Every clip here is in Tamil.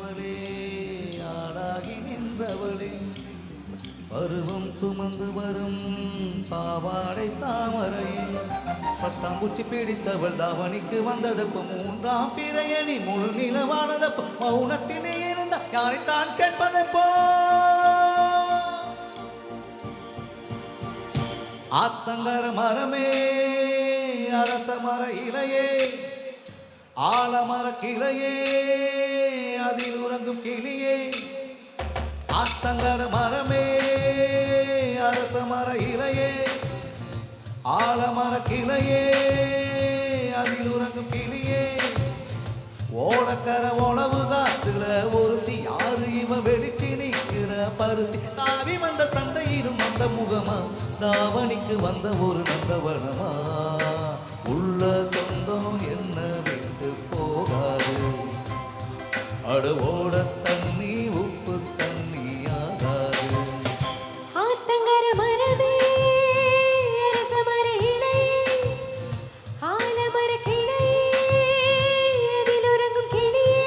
நின்றவளே ஆளாகி நின்றவளே பருவம் சுமந்து வரும் பாவாடை தாமரை பட்டாம்பூச்சி பிடித்தவள் தாவணிக்கு வந்ததப்ப மூன்றாம் பிறையணி முழு நிலவானதப்ப மௌனத்திலே இருந்த யாரைத்தான் கேட்பதப்போ ஆத்தங்கர மரமே அரச மர இலையே ஆலமர கிளையே அதில் உறங்கும் கிளியே ஆத்தங்கர மரமே அரச மர இலையே ஆலமர கிளையே அதில் உறங்கும் கிளியே ஓடக்கர உழவு காத்துல ஒருத்தி யாரு இவ வெடிச்சு நிற்கிற பருத்தி தாவி வந்த தண்டையிலும் வந்த முகமா தாவணிக்கு வந்த ஒரு நந்தவனமா உள்ள சொந்தம் என்ன விட்டு போகாது அடுவோட தண்ணி உப்பு தண்ணி ஆகாது ஆத்தங்கர மரமே அரச மர இலையே ஆலமர கிளையே அதில் உறங்கும் கிளியே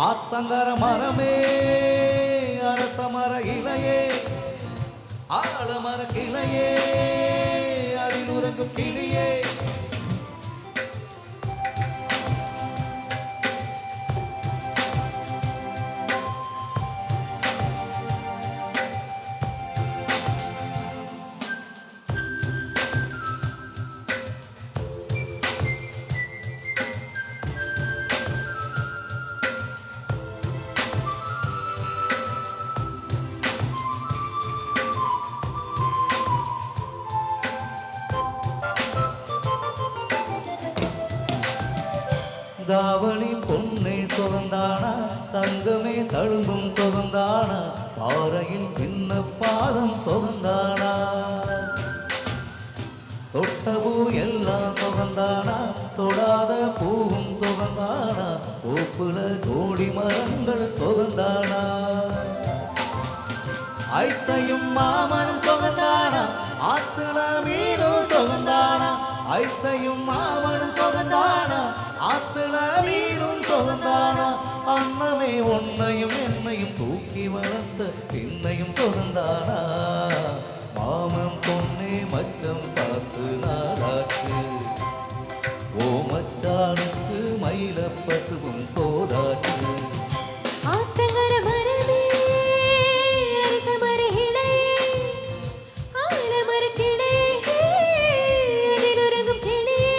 ஆத்தங்கர மரமே அரச மர இலையே ஆலமர கிளையே அதில் உறங்கும் கிளியே தாவணி பொன்னை சுகந்தானா தங்கமே தழும்பும் சுகந்தானா பாறையில் சின்ன பாதம் சுகந்தானா தொட்டபூ எல்லாம் சுகந்தானா தொடாத பூவும் சுகந்தானா தோப்புல கோடி மரங்கள் சுகந்தானா ஐத்தையும் மாமனும் சுகந்தானா ஆத்துல மீனும் சுகந்தானா ஐத்தையும் மாமனும் சுகந்தானா ஆத்துல மீனும் சுகந்தானா அண்ணமே உன்னையும் என்னையும் தூக்கி வளர்த்த என்னையும் சுகந்தானா மாமன் பொன்னே மச்சம் பார்த்து நாளாச்சு ஓ மச்சானுக்கு மயில பசுவும் தோதாச்சு ஆத்தங்கர மரமே அரச மர இலையே ஆலமர கிளையே அதில் உறங்கும் கிளியே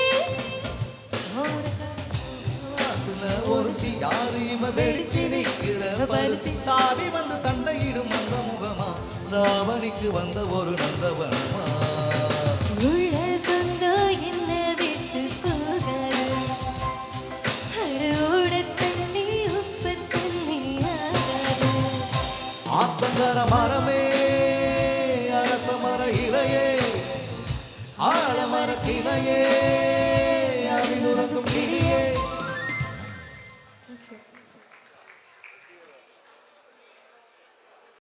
ஒருத்தி யாரு இவ வெடிச்சு நிற்கிற பருத்தி தாவி வந்து தண்டையிடும் அந்த முகமா தாவணிக்கு வந்த ஒரு நந்தவனமா உள்ள சொந்தம் என்ன விட்டு போகாது அரோட தண்ணி உப்பு தண்ணி ஆகாது ஆத்தங்கர மரமே அரச மர இலையே ஆலமர கிளையே அதில் உறங்கும் கிளியே